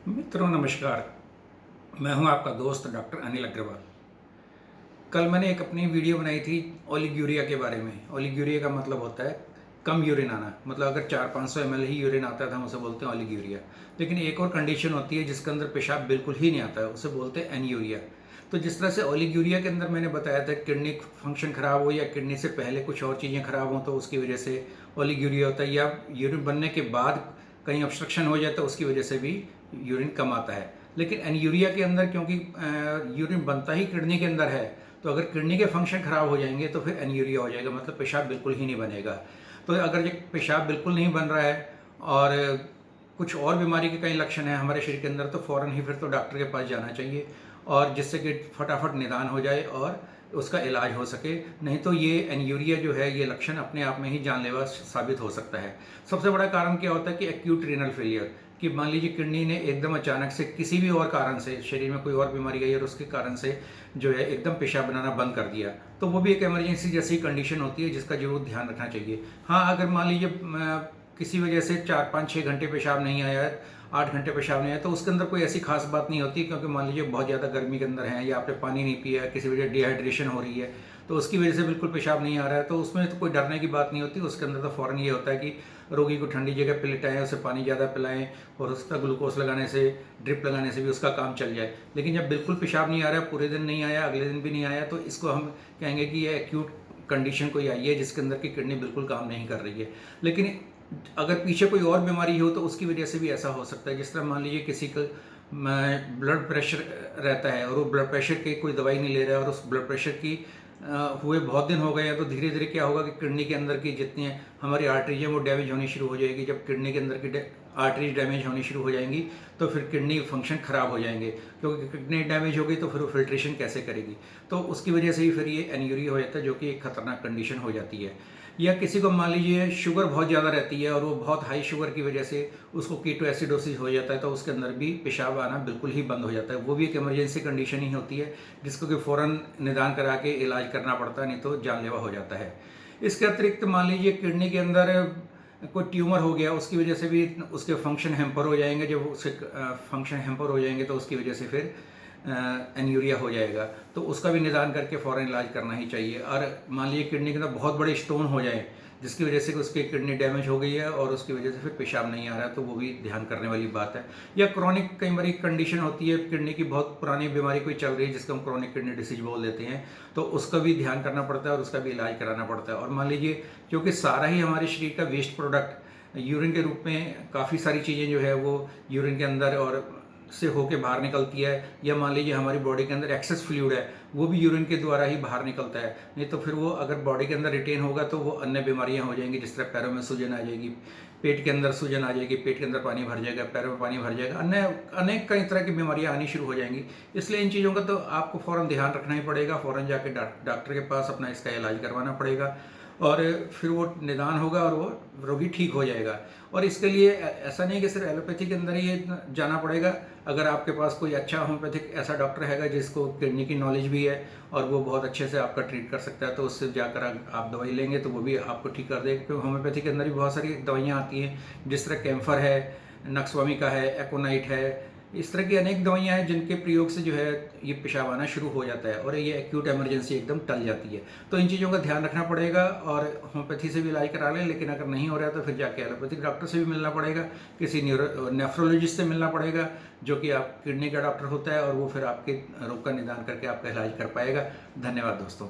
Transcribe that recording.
मित्रों नमस्कार। मैं हूं आपका दोस्त डॉक्टर अनिल अग्रवाल। कल मैंने एक अपनी वीडियो बनाई थी ओलिग्यूरिया के बारे में। ओलिग्यूरिया का मतलब होता है कम यूरिन आना, मतलब अगर 400-500 ml ही यूरिन आता है तो हम उसे बोलते हैं ओलिग्यूरिया। लेकिन एक और कंडीशन होती है जिसके अंदर पेशाब बिल्कुल ही नहीं आता है, उसे बोलते हैं एन्यूरिया। तो जिस तरह से ओलिग्यूरिया के अंदर मैंने बताया था किडनी फंक्शन खराब हो या किडनी से पहले कुछ और चीज़ें खराब हों तो उसकी वजह से ओलिग्यूरिया होता है, या यूरिन बनने के बाद कहीं ऑब्स्ट्रक्शन हो जाए तो उसकी वजह से भी यूरिन कम आता है। लेकिन एनयूरिया के अंदर क्योंकि यूरिन बनता ही किडनी के अंदर है, तो अगर किडनी के फंक्शन खराब हो जाएंगे तो फिर एनयूरिया हो जाएगा, मतलब पेशाब बिल्कुल ही नहीं बनेगा। तो अगर ये पेशाब बिल्कुल नहीं बन रहा है और कुछ और बीमारी के कई लक्षण हैं हमारे शरीर के अंदर, तो फ़ौरन ही फिर तो डॉक्टर के पास जाना चाहिए, और जिससे कि फटाफट निदान हो जाए और उसका इलाज हो सके। नहीं तो ये एन्यूरिया जो है, ये लक्षण अपने आप में ही जानलेवा साबित हो सकता है। सबसे बड़ा कारण क्या होता है कि एक्यूट रीनल फेलियर, कि मान लीजिए किडनी ने एकदम अचानक से किसी भी और कारण से, शरीर में कोई और बीमारी आई और उसके कारण से जो है एकदम पेशाब बनाना बंद कर दिया, तो वो भी एक इमरजेंसी जैसी कंडीशन होती है जिसका जरूर ध्यान रखना चाहिए। हाँ, अगर मान लीजिए किसी वजह से 4-5-6 घंटे पेशाब नहीं आया है, 8 घंटे पेशाब नहीं आया, तो उसके अंदर कोई ऐसी खास बात नहीं होती, क्योंकि मान लीजिए बहुत ज़्यादा गर्मी के अंदर है या आपने पानी नहीं पिया है, किसी वजह डिहाइड्रेशन हो रही है, तो उसकी वजह से बिल्कुल पेशाब नहीं आ रहा है, तो उसमें तो कोई डरने की बात नहीं होती। उसके अंदर तो फ़ौरन ये होता है कि रोगी को ठंडी जगह पे लिटाएं, उसे पानी ज़्यादा पिलाएं और उसका ग्लूकोज लगाने से, ड्रिप लगाने से भी उसका काम चल जाए। लेकिन जब बिल्कुल पेशाब नहीं आ रहा है, पूरे दिन नहीं आया, अगले दिन भी नहीं आया, तो इसको हम कहेंगे कि ये एक्यूट कंडीशन कोई आई है जिसके अंदर की किडनी बिल्कुल काम नहीं कर रही है। लेकिन अगर पीछे कोई और बीमारी हो तो उसकी वजह से भी ऐसा हो सकता है। जिस तरह मान लीजिए किसी का ब्लड प्रेशर रहता है और वो ब्लड प्रेशर की कोई दवाई नहीं ले रहा है और उस ब्लड प्रेशर की हुए बहुत दिन हो गए हैं, तो धीरे धीरे क्या होगा कि किडनी के अंदर की जितनी हमारी आर्टरीज हैं वो डैमेज होनी शुरू हो जाएगी। जब किडनी के अंदर की आर्टरीज डैमेज होनी शुरू हो जाएंगी तो फिर किडनी फंक्शन खराब हो जाएंगे, क्योंकि किडनी डैमेज हो गई तो फिर वो फिल्ट्रेशन कैसे करेगी, तो उसकी वजह से ही फिर ये एन्यूरिया हो जाता है, जो कि एक खतरनाक कंडीशन हो जाती है। या किसी को मान लीजिए शुगर बहुत ज़्यादा रहती है और वो बहुत हाई शुगर की वजह से उसको कीटो एसिडोसिस हो जाता है, तो उसके अंदर भी पेशाब आना बिल्कुल ही बंद हो जाता है। वो भी एक इमरजेंसी कंडीशन ही होती है जिसको कि फ़ौरन निदान करा के इलाज करना पड़ता है, नहीं तो जानलेवा हो जाता है। इसके अतिरिक्त मान लीजिए किडनी के अंदर कोई ट्यूमर हो गया, उसकी वजह से भी उसके फंक्शन हैम्पर हो जाएंगे। जब उसके फंक्शन हैम्पर हो जाएंगे तो उसकी वजह से फिर एन्यूरिया हो जाएगा, तो उसका भी निदान करके फ़ौरन इलाज करना ही चाहिए। और मान लीजिए किडनी के अंदर बहुत बड़े स्टोन हो जाए जिसकी वजह से उसकी किडनी डैमेज हो गई है और उसकी वजह से फिर पेशाब नहीं आ रहा है, तो वो भी ध्यान करने वाली बात है। या क्रॉनिक कई बारी कंडीशन होती है, किडनी की बहुत पुरानी बीमारी कोई चल रही है जिसको हम क्रॉनिक किडनी डिसीज बोल देते हैं, तो उसका भी ध्यान करना पड़ता है और उसका भी इलाज कराना पड़ता है। और मान लीजिए क्योंकि सारा ही हमारे शरीर का वेस्ट प्रोडक्ट यूरिन के रूप में, काफ़ी सारी चीज़ें जो है वो यूरिन के अंदर और से होके बाहर निकलती है, या मान लीजिए हमारी बॉडी के अंदर एक्सेस फ्लूइड है वो भी यूरिन के द्वारा ही बाहर निकलता है। नहीं तो फिर वो अगर बॉडी के अंदर रिटेन होगा तो वो अन्य बीमारियां हो जाएंगी, जिस तरह पैरों में सूजन आ जाएगी, पेट के अंदर सूजन आ जाएगी, पेट के अंदर पानी भर जाएगा, पैरों में पानी भर जाएगा, अन्य अनेक कई तरह की बीमारियां आनी शुरू हो जाएंगी। इसलिए इन चीज़ों का तो आपको फ़ौरन ध्यान रखना ही पड़ेगा, फ़ौरन जाके डॉक्टर के पास अपना इसका इलाज करवाना पड़ेगा और फिर वो निदान होगा और वो रोगी ठीक हो जाएगा। और इसके लिए ऐसा नहीं कि सिर्फ एलोपैथी के अंदर ही जाना पड़ेगा। अगर आपके पास कोई अच्छा होम्योपैथिक ऐसा डॉक्टर हैगा जिसको किडनी की नॉलेज भी है और वो बहुत अच्छे से आपका ट्रीट कर सकता है, तो उससे जाकर आप दवाई लेंगे तो वो भी आपको ठीक कर देगा। क्योंकि होम्योपैथी के अंदर भी बहुत सारी दवाइयाँ आती हैं, जिस तरह कैम्फर है, नक्सवामी का है, एकोनाइट है, इस तरह की अनेक दवाइयाँ हैं जिनके प्रयोग से जो है ये पेशाब आना शुरू हो जाता है और ये एक्यूट इमरजेंसी एकदम टल जाती है। तो इन चीज़ों का ध्यान रखना पड़ेगा और होम्योपैथी से भी इलाज करा लें। लेकिन अगर नहीं हो रहा है तो फिर जाके एलोपैथिक डॉक्टर से भी मिलना पड़ेगा, किसी नेफ्रोलॉजिस्ट से मिलना पड़ेगा जो कि आप किडनी का डॉक्टर होता है, और वो फिर आपके रोग का निदान करके आपका इलाज कर पाएगा। धन्यवाद दोस्तों।